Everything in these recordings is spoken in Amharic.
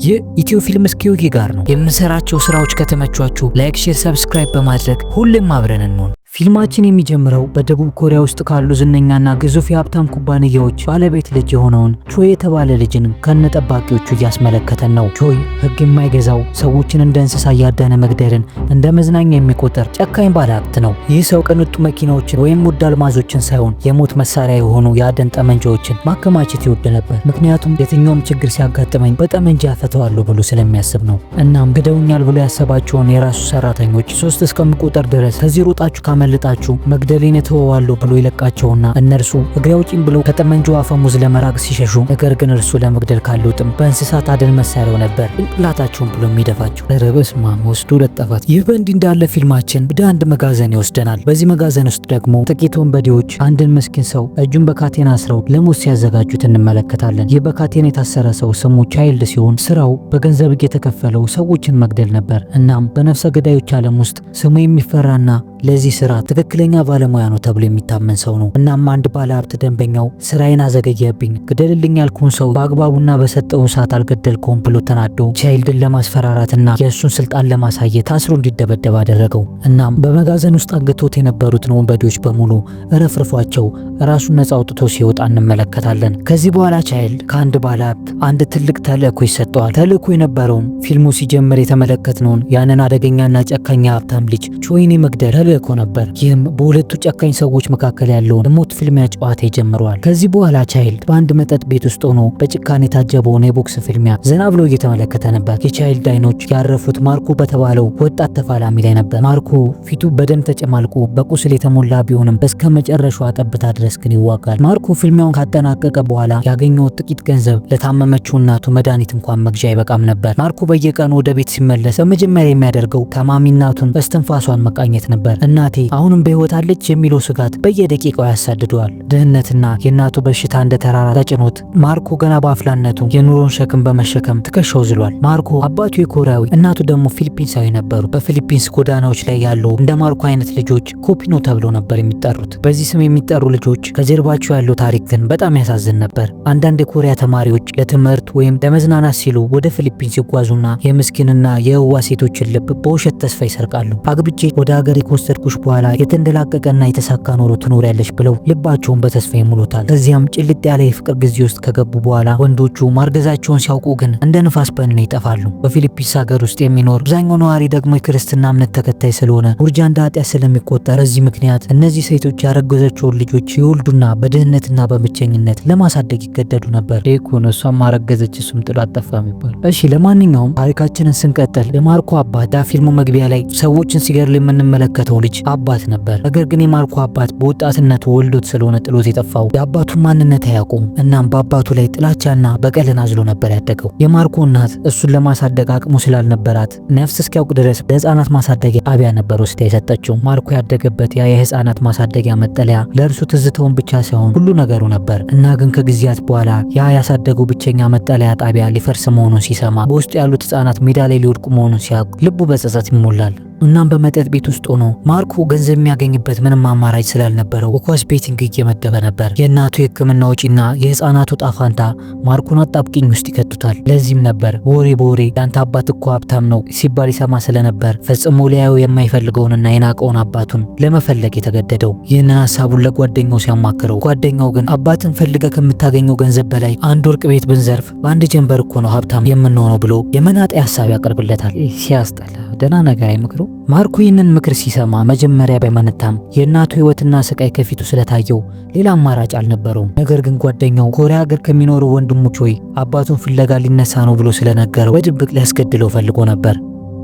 ይህ ኢትዮ ፊልም ስኪዩኪ ጋር ነው። የምንሰራቸው ስራዎች ከተመቿችሁ ላይክ፣ ሼር፣ ሰብስክራይብ በማድረግ ሁሌም አብረን እንሆን። ፊልማችን የሚጀምረው በደቡብ ኮሪያ ውስጥ ካሉ ዝነኛና ግዙፍ የሀብታም ኩባንያዎች ባለቤት ልጅ የሆነውን ቾይ የተባለ ልጅን ከነጠባቂዎቹ እያስመለከተን ነው። ቾይ ሕግ የማይገዛው ሰዎችን እንደ እንስሳ እያዳነ መግደልን እንደ መዝናኛ የሚቆጠር ጨካኝ ባለሀብት ነው። ይህ ሰው ቅንጡ መኪናዎችን ወይም ውድ አልማዞችን ሳይሆን የሞት መሳሪያ የሆኑ የአደን ጠመንጃዎችን ማከማቸት ይወድ ነበር። ምክንያቱም የትኛውም ችግር ሲያጋጥመኝ በጠመንጃ ያፈተዋለሁ ብሎ ስለሚያስብ ነው። እናም ግደውኛል ብሎ ያሰባቸውን የራሱ ሰራተኞች 3 እስከሚቆጠር ድረስ ከዚህ ሮጣችሁ መልጣችሁ መግደሌን ተወዋለሁ ብሎ ይለቃቸውና እነርሱ እግሬ አውጪኝ ብለው ከጠመንጃው አፈሙዝ ለመራቅ ሲሸሹ፣ ነገር ግን እርሱ ለመግደል ካለው ጥም በእንስሳት አደን መሳሪያው ነበር ጭንቅላታቸውን ብሎ የሚደፋቸው። ኧረ በስመ አብ ወስዶ ለጠፋት። ይህ በእንዲህ እንዳለ ፊልማችን ወደ አንድ መጋዘን ይወስደናል። በዚህ መጋዘን ውስጥ ደግሞ ጥቂት ወንበዴዎች አንድን ምስኪን ሰው እጁን በካቴና አስረው ለሞት ሲያዘጋጁት እንመለከታለን። ይህ በካቴና የታሰረ ሰው ስሙ ቻይልድ ሲሆን ስራው በገንዘብ የተከፈለው ሰዎችን መግደል ነበር። እናም በነፍሰ ገዳዮች ዓለም ውስጥ ስሙ የሚፈራና ለዚህ ስራ ትክክለኛ ባለሙያ ነው ተብሎ የሚታመን ሰው ነው። እናም አንድ ባለሀብት ደንበኛው ስራዬን አዘገየብኝ፣ ግደልልኝ ያልኩን ሰው በአግባቡና በሰጠው ሰዓት አልገደልከውም ብሎ ተናዶ ቻይልድን ለማስፈራራትና የእሱን ስልጣን ለማሳየት ታስሮ እንዲደበደብ አደረገው። እናም በመጋዘን ውስጥ አግቶት የነበሩትን ወንበዴዎች በሙሉ ረፍርፏቸው ራሱን ነፃ አውጥቶ ሲወጣ እንመለከታለን። ከዚህ በኋላ ቻይልድ ከአንድ ባለሀብት አንድ ትልቅ ተልእኮ ይሰጠዋል። ተልእኮ የነበረውም ፊልሙ ሲጀምር የተመለከትነውን ያንን አደገኛና ጨካኝ ሀብታም ልጅ ቾይን መግደል ተልእኮ ነበር። ይህም በሁለቱ ጨካኝ ሰዎች መካከል ያለውን ሞት ፍልሚያ ጨዋታ ይጀምረዋል። ከዚህ በኋላ ቻይልድ በአንድ መጠጥ ቤት ውስጥ ሆኖ በጭካኔ የታጀበውን የቦክስ ፍልሚያ ዘና ብሎ እየተመለከተ ነበር። የቻይልድ አይኖች ያረፉት ማርኮ በተባለው ወጣት ተፋላሚ ላይ ነበር። ማርኮ ፊቱ በደም ተጨማልቆ በቁስል የተሞላ ቢሆንም እስከ መጨረሻው ጠብታ ድረስ ግን ይዋጋል። ማርኮ ፍልሚያውን ካጠናቀቀ በኋላ ያገኘው ጥቂት ገንዘብ ለታመመችው እናቱ መድኃኒት እንኳን መግዣ አይበቃም ነበር። ማርኮ በየቀኑ ወደ ቤት ሲመለስ በመጀመሪያ የሚያደርገው ታማሚ እናቱን እስትንፋሷን መቃኘት ነበር። እናቴ አሁንም በህይወት አለች የሚለው ስጋት በየደቂቃው ያሳድደዋል። ድህነትና የእናቱ በሽታ እንደ ተራራ ተጭኖት ማርኮ ገና በአፍላነቱ የኑሮን ሸክም በመሸከም ትከሻው ዝሏል። ማርኮ አባቱ የኮሪያዊ እናቱ ደግሞ ፊሊፒንሳዊ ነበሩ። በፊሊፒንስ ጎዳናዎች ላይ ያሉ እንደ ማርኮ አይነት ልጆች ኮፒኖ ተብሎ ነበር የሚጠሩት። በዚህ ስም የሚጠሩ ልጆች ከጀርባቸው ያለው ታሪክ ግን በጣም ያሳዝን ነበር። አንዳንድ የኮሪያ ተማሪዎች ለትምህርት ወይም ለመዝናናት ሲሉ ወደ ፊሊፒንስ ይጓዙና የምስኪንና የህዋ ሴቶችን ልብ በውሸት ተስፋ ይሰርቃሉ። አግብቼ ወደ ሀገር ከወሰድኩሽ በኋላ የተንደላቀቀና የተሳካ ኑሮ ትኖሪያለሽ ብለው ልባቸውን በተስፋ ይሙሉታል። ከዚያም ጭልጥ ያለ የፍቅር ጊዜ ውስጥ ከገቡ በኋላ ወንዶቹ ማርገዛቸውን ሲያውቁ ግን እንደ ንፋስ በንነው ይጠፋሉ። በፊሊፒንስ ሀገር ውስጥ የሚኖር አብዛኛው ነዋሪ ደግሞ የክርስትና እምነት ተከታይ ስለሆነ ውርጃ እንደ ኃጢአት ስለሚቆጠር በዚህ ምክንያት እነዚህ ሴቶች ያረገዘችውን ልጆች ይወልዱና በድህነትና በብቸኝነት ለማሳደግ ይገደዱ ነበር። ዴኮን እሷም ማረገዘች እሱም ጥሎ አጠፋ የሚባል። እሺ ለማንኛውም ታሪካችንን ስንቀጥል የማርኮ አባት ፊልሙ መግቢያ ላይ ሰዎችን ሲገድል የምንመለከተው ልጅ አባት ነበር። ነገር ግን የማርኮ አባት በወጣትነቱ ወልዶት ስለሆነ ጥሎት የጠፋው የአባቱን ማንነት አያውቁም። እናም በአባቱ ላይ ጥላቻና በቀልን አዝሎ ነበር ያደገው። የማርኮ እናት እሱን ለማሳደግ አቅሙ ስላልነበራት ነፍስ እስኪያውቅ ድረስ ለህፃናት ማሳደጊያ ጣቢያ ነበር ወስዳ የሰጠችው። ማርኮ ያደገበት ያ የህፃናት ማሳደጊያ መጠለያ ለእርሱ ትዝታውን ብቻ ሳይሆን ሁሉ ነገሩ ነበር። እና ግን ከጊዜያት በኋላ ያ ያሳደገው ብቸኛ መጠለያ ጣቢያ ሊፈርስ መሆኑን ሲሰማ፣ በውስጡ ያሉት ህፃናት ሜዳ ላይ ሊወድቁ መሆኑን ሲያውቅ ልቡ በጸጸት ይሞላል። እናም በመጠጥ ቤት ውስጥ ሆኖ ማርኮ ገንዘብ የሚያገኝበት ምንም አማራጭ ስላልነበረው በኳስ ቤቲንግ እየመደበ ነበር። የእናቱ የህክምና ወጪና የህፃናቱ ጣፋንታ ማርኮን አጣብቂኝ ውስጥ ይከቱታል። ለዚህም ነበር በወሬ ያንተ አባት እኮ ሀብታም ነው ሲባል ይሰማ ስለነበር ፈጽሞ ሊያየው የማይፈልገውንና የናቀውን አባቱን ለመፈለግ የተገደደው። ይህንን ሀሳቡን ለጓደኛው ሲያማክረው፣ ጓደኛው ግን አባትን ፈልገ ከምታገኘው ገንዘብ በላይ አንድ ወርቅ ቤት ብንዘርፍ በአንድ ጀንበር እኮ ነው ሀብታም የምንሆነው ብሎ የመናጤ ሀሳብ ያቀርብለታል። ሲያስጠላ ደህና ነገር አይመክሩ። ማርኮ ይህንን ምክር ሲሰማ መጀመሪያ ባይመነታም የእናቱ ህይወትና ስቃይ ከፊቱ ስለታየው ሌላ አማራጭ አልነበረውም። ነገር ግን ጓደኛው ኮሪያ ሀገር ከሚኖሩ ወንድሞች ቾይ አባቱን ፍለጋ ሊነሳ ነው ብሎ ስለነገረው በድብቅ ሊያስገድለው ፈልጎ ነበር።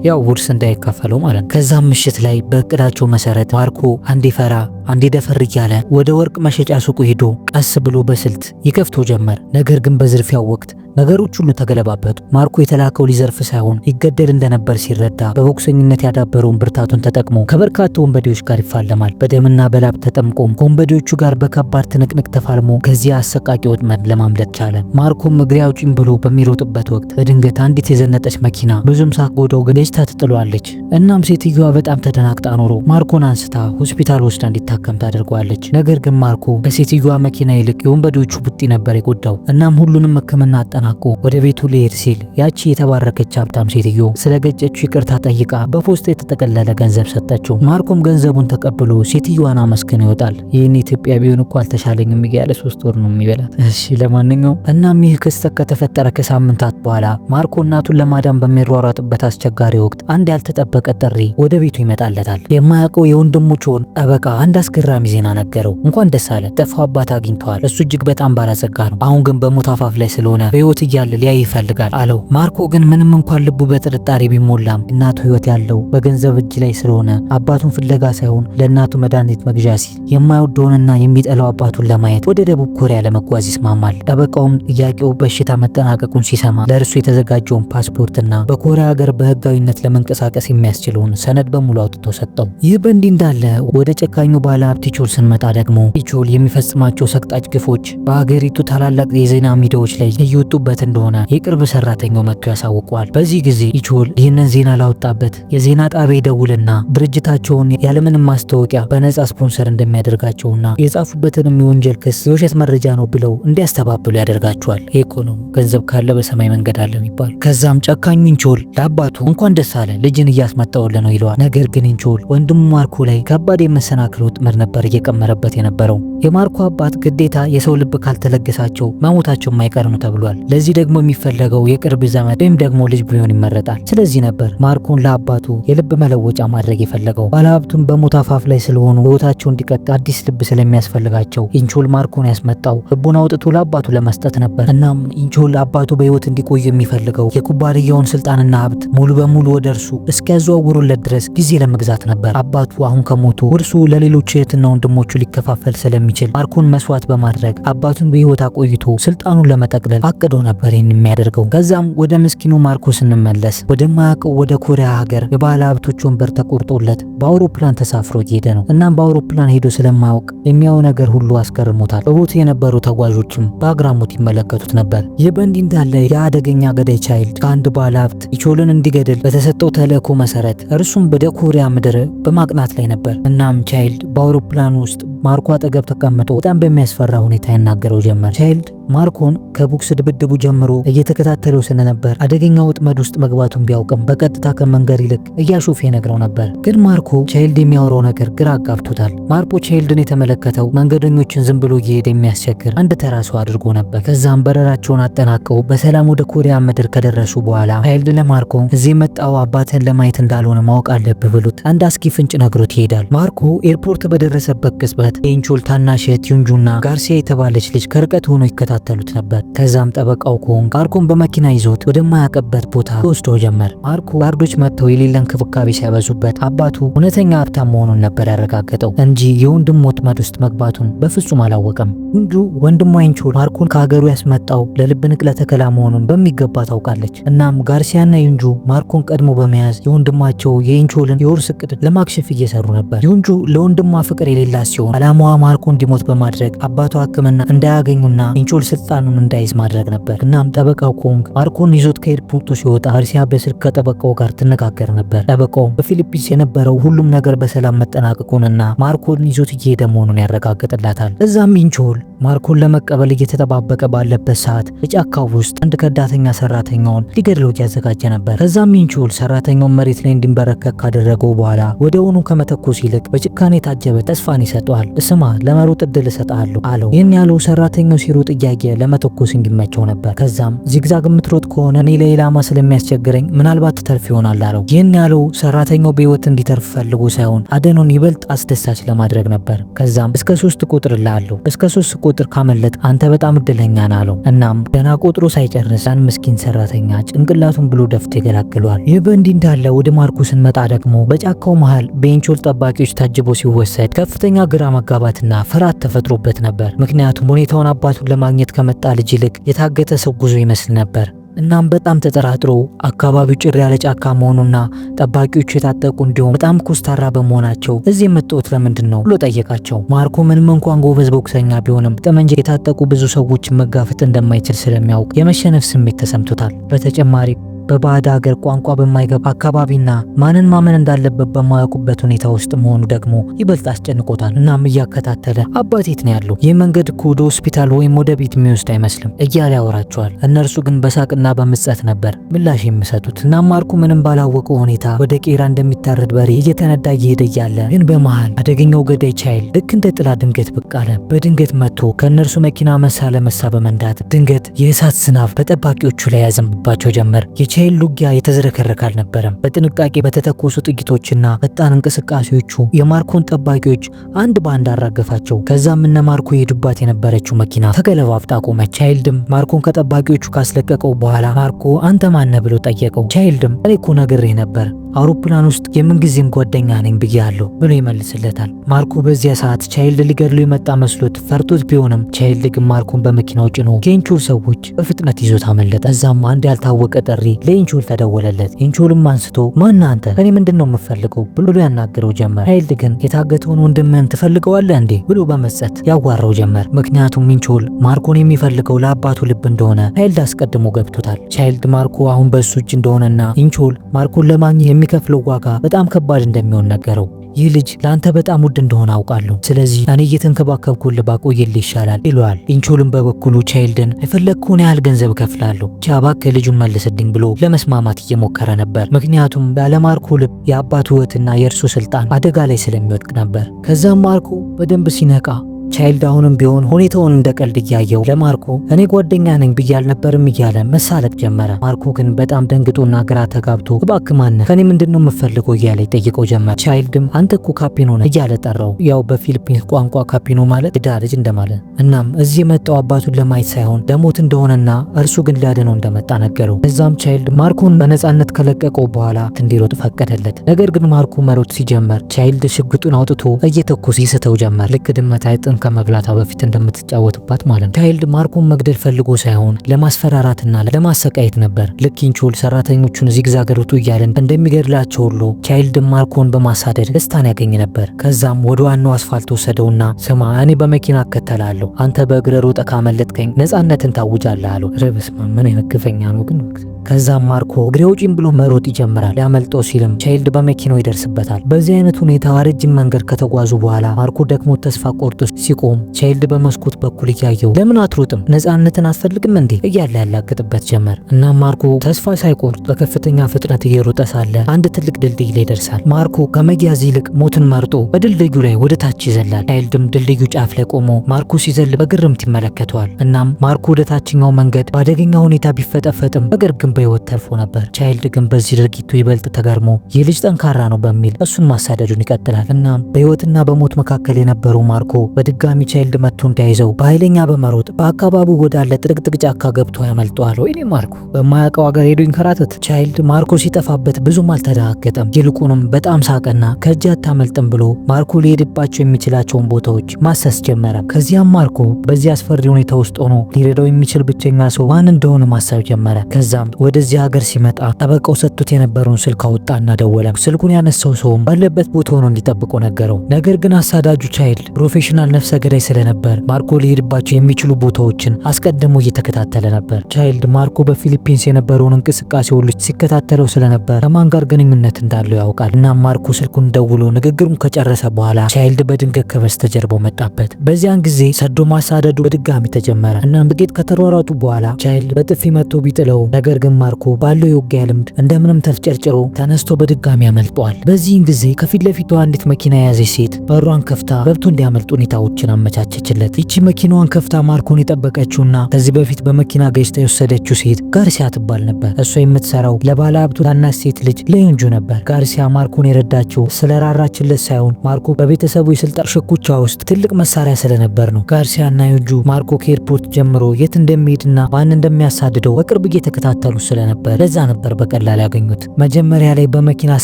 ያው ውርስ እንዳይካፈለው ማለት ነው። ከዛም ምሽት ላይ በእቅዳቸው መሰረት ማርኮ አንዴ ፈራ አንዴ ደፈር እያለ ወደ ወርቅ መሸጫ ሱቁ ሄዶ ቀስ ብሎ በስልት ይከፍተው ጀመር። ነገር ግን በዝርፊያው ወቅት ነገሮች ሁሉ ተገለባበጡ። ማርኮ የተላከው ሊዘርፍ ሳይሆን ሊገደል እንደነበር ሲረዳ በቦክሰኝነት ያዳበረውን ብርታቱን ተጠቅሞ ከበርካታ ወንበዴዎች ጋር ይፋለማል። በደምና በላብ ተጠምቆም ከወንበዴዎቹ ጋር በከባድ ትንቅንቅ ተፋልሞ ከዚያ አሰቃቂ ወጥመድ ለማምለጥ ቻለ። ማርኮም እግሬ አውጪኝ ብሎ በሚሮጥበት ወቅት በድንገት አንዲት የዘነጠች መኪና ብዙም ሳትጎዳው ገጭታ ትጥሏለች። እናም ሴትዮዋ በጣም ተደናግጣ ኖሮ ማርኮን አንስታ ሆስፒታል ወስዳ እንዲታከም እንዲታከም ታደርገዋለች። ነገር ግን ማርኮ ከሴትዮዋ መኪና ይልቅ የወንበዴዎቹ ቡጢ ነበር የጎዳው። እናም ሁሉንም ሕክምና አጠናቆ ወደ ቤቱ ሊሄድ ሲል ያቺ የተባረከች ሀብታም ሴትዮ ስለገጨችው ይቅርታ ጠይቃ በፖስታ የተጠቀለለ ገንዘብ ሰጠችው። ማርኮም ገንዘቡን ተቀብሎ ሴትዮዋን አመስግኖ ይወጣል። ይህን ኢትዮጵያ ቢሆን እኮ አልተሻለኝም እያለ 3 ወር ነው የሚበላት። እሺ ለማንኛውም እናም ይህ ክስተት ከተፈጠረ ከሳምንታት በኋላ ማርኮ እናቱን ለማዳን በሚሯሯጥበት አስቸጋሪ ወቅት አንድ ያልተጠበቀ ጥሪ ወደ ቤቱ ይመጣለታል። የማያውቀው የወንድሙ ቾን ጠበቃ አንድ አስገራሚ ዜና ነገረው። እንኳን ደስ አለ፣ ጠፋው አባት አግኝተዋል። እሱ እጅግ በጣም ባለጸጋ ነው። አሁን ግን በሞት አፋፍ ላይ ስለሆነ በህይወት እያለ ሊያይ ይፈልጋል አለው። ማርኮ ግን ምንም እንኳን ልቡ በጥርጣሬ ቢሞላም እናቱ ህይወት ያለው በገንዘብ እጅ ላይ ስለሆነ አባቱን ፍለጋ ሳይሆን ለእናቱ መድኃኒት መግዣ ሲል የማይወደውንና የሚጠላው አባቱን ለማየት ወደ ደቡብ ኮሪያ ለመጓዝ ይስማማል። ጠበቃውም ጥያቄው በሽታ መጠናቀቁን ሲሰማ ለእርሱ የተዘጋጀውን ፓስፖርትና በኮሪያ ሀገር በህጋዊነት ለመንቀሳቀስ የሚያስችለውን ሰነድ በሙሉ አውጥቶ ሰጠው። ይህ በእንዲህ እንዳለ ወደ ጨካኙ ባለ ሀብት ኢቾል ስንመጣ ደግሞ ኢቾል የሚፈጽማቸው ሰቅጣጭ ግፎች በሀገሪቱ ታላላቅ የዜና ሚዲያዎች ላይ እየወጡበት እንደሆነ የቅርብ ሰራተኛው መጥቶ ያሳውቀዋል። በዚህ ጊዜ ኢቾል ይህንን ዜና ላወጣበት የዜና ጣቢያ ይደውልና ድርጅታቸውን ያለምንም ማስታወቂያ በነጻ ስፖንሰር እንደሚያደርጋቸውና የጻፉበትንም የወንጀል ክስ የውሸት መረጃ ነው ብለው እንዲያስተባብሉ ያደርጋቸዋል። ይሄ እኮ ነው ገንዘብ ካለ በሰማይ መንገድ አለ የሚባል። ከዛም ጨካኙ ኢቾል ለአባቱ እንኳን ደስ አለ ልጅን እያስመጣውልህ ነው ይለዋል። ነገር ግን ኢቾል ወንድሙ ማርኮ ላይ ከባድ የመሰናክል ወጥመድ ነበር እየቀመረበት የነበረው። የማርኮ አባት ግዴታ የሰው ልብ ካልተለገሳቸው መሞታቸው የማይቀር ነው ተብሏል። ለዚህ ደግሞ የሚፈለገው የቅርብ ዘመድ ወይም ደግሞ ልጅ ቢሆን ይመረጣል። ስለዚህ ነበር ማርኮን ለአባቱ የልብ መለወጫ ማድረግ የፈለገው። ባለሀብቱም በሞት አፋፍ ላይ ስለሆኑ ህይወታቸው እንዲቀጥል አዲስ ልብ ስለሚያስፈልጋቸው ኢቾል ማርኮን ያስመጣው ልቡን አውጥቶ ለአባቱ ለመስጠት ነበር። እናም ኢቾል አባቱ በህይወት እንዲቆይ የሚፈልገው የኩባንያውን ስልጣንና ሀብት ሙሉ በሙሉ ወደ እርሱ እስኪያዘዋውሩለት ድረስ ጊዜ ለመግዛት ነበር። አባቱ አሁን ከሞቱ ውርሱ ለሌሎች እህትና ወንድሞቹ ሊከፋፈል ስለሚችል ማርኮን መስዋዕት በማድረግ አባቱን በህይወት አቆይቶ ስልጣኑን ለመጠቅለል አቅዶ ነበር ይህን የሚያደርገው። ከዛም ወደ ምስኪኑ ማርኮ ስንመለስ ወደማያውቀው ወደ ኮሪያ ሀገር የባለ ሀብቶች ወንበር ተቆርጦለት በአውሮፕላን ተሳፍሮ እየሄደ ነው። እናም በአውሮፕላን ሄዶ ስለማያውቅ የሚያው ነገር ሁሉ አስገርሞታል። በቦታው የነበሩ ተጓዦችም በአግራሞት ይመለከቱት ነበር። ይህ በእንዲህ እንዳለ የአደገኛ ገዳይ ቻይልድ ከአንድ ባለ ሀብት ኢቾልን እንዲገድል በተሰጠው ተልእኮ መሰረት እርሱም ወደ ኮሪያ ምድር በማቅናት ላይ ነበር። እናም ቻይልድ በአውሮፕላን ውስጥ ማርኮ አጠገብ ተቀምጦ በጣም በሚያስፈራ ሁኔታ ይናገረው ጀመር። ቻይልድ ማርኮን ከቦክስ ድብድቡ ጀምሮ እየተከታተለው ስለነበር አደገኛ ወጥመድ ውስጥ መግባቱን ቢያውቅም በቀጥታ ከመንገር ይልቅ እያሾፈ ይነግረው ነበር። ግን ማርኮ ቻይልድ የሚያወራው ነገር ግራ አጋብቶታል። ማርኮ ቻይልድን የተመለከተው መንገደኞችን ዝም ብሎ እየሄደ የሚያስቸግር አንድ ተራ ሰው አድርጎ ነበር። ከዛም በረራቸውን አጠናቀው በሰላም ወደ ኮሪያ ምድር ከደረሱ በኋላ ቻይልድ ለማርኮ እዚህ የመጣው አባትን ለማየት እንዳልሆነ ማወቅ አለብህ ብሎት አንድ አስኪ ፍንጭ ነግሮት ይሄዳል። ማርኮ ኤርፖርት በደረሰበት ቅጽበት የኢቾል ታናሽ እህት ዩንጁና ጋርሲያ የተባለች ልጅ ከርቀት ሆኖ ይከታተሉት ነበር። ከዛም ጠበቃው ኮንግ ማርኮን በመኪና ይዞት ወደማያውቅበት ቦታ ወስዶ ጀመር። ማርኮ ጋርዶች መጥተው የሌለ እንክብካቤ ሲያበዙበት አባቱ እውነተኛ ሀብታም መሆኑን ነበር ያረጋገጠው እንጂ የወንድሙ ወጥመድ ውስጥ መግባቱን በፍጹም አላወቀም። ዩንጁ ወንድሟ ኢቾል ማርኮን ከሀገሩ ያስመጣው ለልብ ንቅለ ተከላ መሆኑን በሚገባ ታውቃለች። እናም ጋርሲያና ዩንጁ ማርኮን ቀድሞ በመያዝ የወንድማቸው የኢቾልን የውርስ እቅድ ለማክሸፍ እየሰሩ ነበር። ዩንጁ ለወንድሟ ፍቅር የሌላት ሲሆን አላማዋ ማርኮ እንዲሞት በማድረግ አባቷ ሕክምና እንዳያገኙና ኢቾል ስልጣኑን እንዳይዝ ማድረግ ነበር። እናም ጠበቃው ኮንግ ማርኮን ይዞት ከኤርፖርቱ ሲወጣ ጋርሲያ በስልክ ከጠበቃው ጋር ትነጋገር ነበር። ጠበቃው በፊሊፒንስ የነበረው ሁሉም ነገር በሰላም መጠናቀቁንና ማርኮን ይዞት እየሄደ መሆኑን ያረጋግጥላታል። እዛም ኢቾል ማርኮን ለመቀበል እየተጠባበቀ ባለበት ሰዓት በጫካው ውስጥ አንድ ከዳተኛ ሰራተኛውን ሊገድለው እያዘጋጀ ነበር። ከዛም ኢቾል ሰራተኛውን መሬት ላይ እንዲንበረከክ ካደረገው በኋላ ወደውኑ ከመተኮስ ይልቅ በጭካኔ የታጀበ ተስፋን ይሰጠዋል። ስማ ለመሮጥ እድል እሰጥሃለሁ አለው። ይህን ያለው ሰራተኛው ሲሮጥ እያየ ለመተኮስ እንዲመቸው ነበር። ከዛም ዚግዛግ የምትሮጥ ከሆነ እኔ ለኢላማ ስለሚያስቸግረኝ ምናልባት ትተርፍ ይሆናል አለው። ይህን ያለው ሰራተኛው በህይወት እንዲተርፍ ፈልጎ ሳይሆን አደኑን ይበልጥ አስደሳች ለማድረግ ነበር። ከዛም እስከ 3 ቁጥር ላለው እስከ 3 ቁጥር ካመለጥ አንተ በጣም እድለኛ ነህ አለው። እናም ገና ቁጥሩ ሳይጨርስ ያን ምስኪን ሰራተኛ ጭንቅላቱን ብሎ ደፍቶ ይገላግሏል። ይህ በእንዲህ እንዳለ ወደ ማርኮ ስንመጣ ደግሞ በጫካው መሃል በኢቾል ጠባቂዎች ታጅቦ ሲወሰድ ከፍተኛ ግራ መጋባትና ፍርሃት ተፈጥሮበት ነበር። ምክንያቱም ሁኔታውን አባቱን ለማግኘት ከመጣ ልጅ ይልቅ የታገተ ሰው ጉዞ ይመስል ነበር። እናም በጣም ተጠራጥሮ አካባቢው ጭር ያለ ጫካ መሆኑና ጠባቂዎቹ የታጠቁ እንዲሁም በጣም ኮስታራ በመሆናቸው እዚህ የመጣሁት ለምንድን ነው ብሎ ጠየቃቸው። ማርኮ ምንም እንኳን ጎበዝ ቦክሰኛ ቢሆንም ጠመንጃ የታጠቁ ብዙ ሰዎችን መጋፈጥ እንደማይችል ስለሚያውቅ የመሸነፍ ስሜት ተሰምቶታል። በተጨማሪ በባዕድ ሀገር ቋንቋ በማይገባ አካባቢና ማንን ማመን እንዳለበት በማያውቁበት ሁኔታ ውስጥ መሆኑ ደግሞ ይበልጥ አስጨንቆታል። እናም እያከታተለ አባቴ የት ነው ያለው? ይህ መንገድ እኮ ወደ ሆስፒታል ወይም ወደ ቤት የሚወስድ አይመስልም እያለ ያወራቸዋል። እነርሱ ግን በሳቅና በምጸት ነበር ምላሽ የሚሰጡት። እናም ማርኮ ምንም ባላወቀው ሁኔታ ወደ ቄራ እንደሚታረድ በሬ እየተነዳ እየሄደ እያለ ግን በመሃል አደገኛው ገዳይ ቻይልድ ልክ እንደ ጥላ ድንገት ብቅ አለ። በድንገት መጥቶ ከእነርሱ መኪና መሳ ለመሳ በመንዳት ድንገት የእሳት ዝናብ በጠባቂዎቹ ላይ ያዘንብባቸው ጀመር። የቻይልድ ውጊያ የተዝረከረከ አልነበረም። በጥንቃቄ በተተኮሱ ጥይቶችና ፈጣን እንቅስቃሴዎቹ የማርኮን ጠባቂዎች አንድ ባንድ አራገፋቸው። ከዛም እነ ማርኮ የሄዱባት የነበረችው መኪና ተገለባብጣ ቆመች። ቻይልድም ማርኮን ከጠባቂዎቹ ካስለቀቀው በኋላ ማርኮ አንተ ማነህ ብሎ ጠየቀው። ቻይልድም እኔ እኮ ነግሬህ ነበር አውሮፕላን ውስጥ የምንጊዜም ጓደኛ ነኝ ብያለሁ ብሎ ይመልስለታል። ማርኮ በዚያ ሰዓት ቻይልድ ሊገድለው የመጣ መስሎት ፈርቶት ቢሆንም ቻይልድ ግን ማርኮን በመኪናው ጭኖ የኢንቾል ሰዎች በፍጥነት ይዞት አመለጠ። እዛም አንድ ያልታወቀ ጥሪ ለኢንቾል ተደወለለት። ኢንቾልም አንስቶ ማን አንተ ከኔ ምንድነው የምፈልገው ብሎ ያናገረው ጀመር። ቻይልድ ግን የታገተውን ወንድምህን ትፈልገዋለህ እንዴ ብሎ በመጸት ያዋራው ጀመር። ምክንያቱም ኢንቾል ማርኮን የሚፈልገው ለአባቱ ልብ እንደሆነ ቻይልድ አስቀድሞ ገብቶታል። ቻይልድ ማርኮ አሁን በሱ እጅ እንደሆነና ኢንቾል ማርኮን ለማግኘት የሚከፍለው ዋጋ በጣም ከባድ እንደሚሆን ነገረው። ይህ ልጅ ለአንተ በጣም ውድ እንደሆነ አውቃለሁ፣ ስለዚህ እኔ እየተንከባከብኩልህ ባቆይልህ ይሻላል ይለዋል። ኢንቾልም በበኩሉ ቻይልድን የፈለግከውን ያህል ገንዘብ እከፍላለሁ ብቻ እባክህ ልጁን መልስልኝ ብሎ ለመስማማት እየሞከረ ነበር። ምክንያቱም ባለማርኮ ልብ የአባቱ ሕይወትና የእርሱ ስልጣን አደጋ ላይ ስለሚወድቅ ነበር። ከዛም ማርኮ በደንብ ሲነቃ ቻይልድ አሁንም ቢሆን ሁኔታውን እንደ ቀልድ እያየው ለማርኮ እኔ ጓደኛ ነኝ ብዬ አልነበርም እያለ መሳለቅ ጀመረ። ማርኮ ግን በጣም ደንግጦና ግራ ተጋብቶ እባክህ ማነህ ከኔ ምንድነው የምፈልገው እያለ ይጠይቀው ጀመር። ቻይልድም አንተ እኮ ካፒኖ ነህ እያለ ጠራው። ያው በፊሊፒንስ ቋንቋ ካፒኖ ማለት ድሃ ልጅ እንደማለት። እናም እዚህ የመጣው አባቱን ለማየት ሳይሆን ለሞት እንደሆነና እርሱ ግን ሊያድነው እንደመጣ ነገረው። እዛም ቻይልድ ማርኮን በነፃነት ከለቀቀው በኋላ እንዲሮጥ ፈቀደለት። ነገር ግን ማርኮ መሮጥ ሲጀመር ቻይልድ ሽጉጡን አውጥቶ እየተኮሰ ይስተው ጀመር። ልክ ድመት አይጥን ከመብላቷ በፊት እንደምትጫወትባት ማለት ነው። ቻይልድ ማርኮን መግደል ፈልጎ ሳይሆን ለማስፈራራትና ለማሰቃየት ነበር። ልክ ኢንቾል ሰራተኞቹን ዚግዛግ ሩጡ እያለን እንደሚገድላቸው ሁሉ ቻይልድ ማርኮን በማሳደድ ደስታን ያገኝ ነበር። ከዛም ወደ ዋናው አስፋልት ወሰደውና ስማ እኔ በመኪና እከተላለሁ፣ አንተ በእግረ ሮጠ ካመለጥከኝ ነፃነትን ታውጃለህ አለው። ረብስማ ምን ይነግፈኛ ነው ግን። ከዛም ማርኮ እግሬ አውጪኝ ብሎ መሮጥ ይጀምራል። ሊያመልጠው ሲልም ቻይልድ በመኪናው ይደርስበታል። በዚህ አይነት ሁኔታ ረጅም መንገድ ከተጓዙ በኋላ ማርኮ ደግሞ ተስፋ ቆርጦ ሲቆም ቻይልድ በመስኮት በኩል እያየው ለምን አትሮጥም ነፃነትን አትፈልግም እንዴ እያለ ያላግጥበት ጀመር። እና ማርኮ ተስፋ ሳይቆርጥ በከፍተኛ ፍጥነት እየሮጠ ሳለ አንድ ትልቅ ድልድይ ላይ ይደርሳል። ማርኮ ከመያዝ ይልቅ ሞትን መርጦ በድልድዩ ላይ ወደ ታች ይዘላል። ቻይልድም ድልድዩ ጫፍ ላይ ቆሞ ማርኮ ሲዘል በግርምት ይመለከተዋል። እናም ማርኮ ወደ ታችኛው መንገድ በአደገኛ ሁኔታ ቢፈጠፈጥም ነገር ግን በህይወት ተርፎ ነበር። ቻይልድ ግን በዚህ ድርጊቱ ይበልጥ ተገርሞ ይህ ልጅ ጠንካራ ነው በሚል እሱን ማሳደዱን ይቀጥላል። እናም በህይወትና በሞት መካከል የነበረው ማርኮ በድጋሚ ቻይልድ መጥቶ እንዳይዘው በኃይለኛ በመሮጥ በአካባቢው ወዳለ ጥቅጥቅ ጫካ ገብቶ ያመልጠዋል። ወይኔ ማርኮ በማያውቀው ሀገር ሄዶ ይንከራተት። ቻይልድ ማርኮ ሲጠፋበት ብዙም አልተደናገጠም። ይልቁንም በጣም ሳቀና ከእጅ አታመልጥም ብሎ ማርኮ ሊሄድባቸው የሚችላቸውን ቦታዎች ማሰስ ጀመረ። ከዚያም ማርኮ በዚህ አስፈሪ ሁኔታ ውስጥ ሆኖ ሊረዳው የሚችል ብቸኛ ሰው ማን እንደሆነ ማሰብ ጀመረ። ከዛም ወደዚህ ሀገር ሲመጣ ጠበቃው ሰጥቶት የነበረውን ስልክ አወጣና ደወለ። ስልኩን ያነሳው ሰውም ባለበት ቦታ ሆኖ እንዲጠብቀው ነገረው። ነገር ግን አሳዳጁ ቻይልድ ፕሮፌሽናል ነፍሰ ገዳይ ስለነበር ማርኮ ሊሄድባቸው የሚችሉ ቦታዎችን አስቀድሞ እየተከታተለ ነበር። ቻይልድ ማርኮ በፊሊፒንስ የነበረውን እንቅስቃሴ ሁሉ ሲከታተለው ስለነበር ከማን ጋር ግንኙነት እንዳለው ያውቃል። እና ማርኮ ስልኩን ደውሎ ንግግሩን ከጨረሰ በኋላ ቻይልድ በድንገት ከበስተጀርባው መጣበት። በዚያን ጊዜ ሰዶ ማሳደዱ በድጋሚ ተጀመረ። እና ጥቂት ከተሯሯጡ በኋላ ቻይልድ በጥፊ መጥቶ ቢጥለው ነገር ግን ማርኮ ባለው የውጊያ ልምድ እንደምንም ተፍጨርጭሮ ተነስቶ በድጋሚ ያመልጠዋል። በዚህን ጊዜ ከፊት ለፊቷ አንዲት መኪና የያዘች ሴት በሯን ከፍታ ገብቶ እንዲያመልጡ ሁኔታዎችን አመቻቸችለት። ይቺ መኪናዋን ከፍታ ማርኮን የጠበቀችውና ከዚህ በፊት በመኪና ገጭታ የወሰደችው ሴት ጋርሲያ ትባል ነበር። እሷ የምትሰራው ለባለ ሀብቱ ታናሽ ሴት ልጅ ለዩንጁ ነበር። ጋርሲያ ማርኮን የረዳችው ስለራራችለት ሳይሆን ማርኮ በቤተሰቡ የስልጣን ሽኩቻ ውስጥ ትልቅ መሳሪያ ስለነበር ነው። ጋርሲያና ዩንጁ ማርኮ ከኤርፖርት ጀምሮ የት እንደሚሄድና ማን እንደሚያሳድደው በቅርብ እየተከታተሉ ስለነበር ለዛ ነበር በቀላል ያገኙት። መጀመሪያ ላይ በመኪና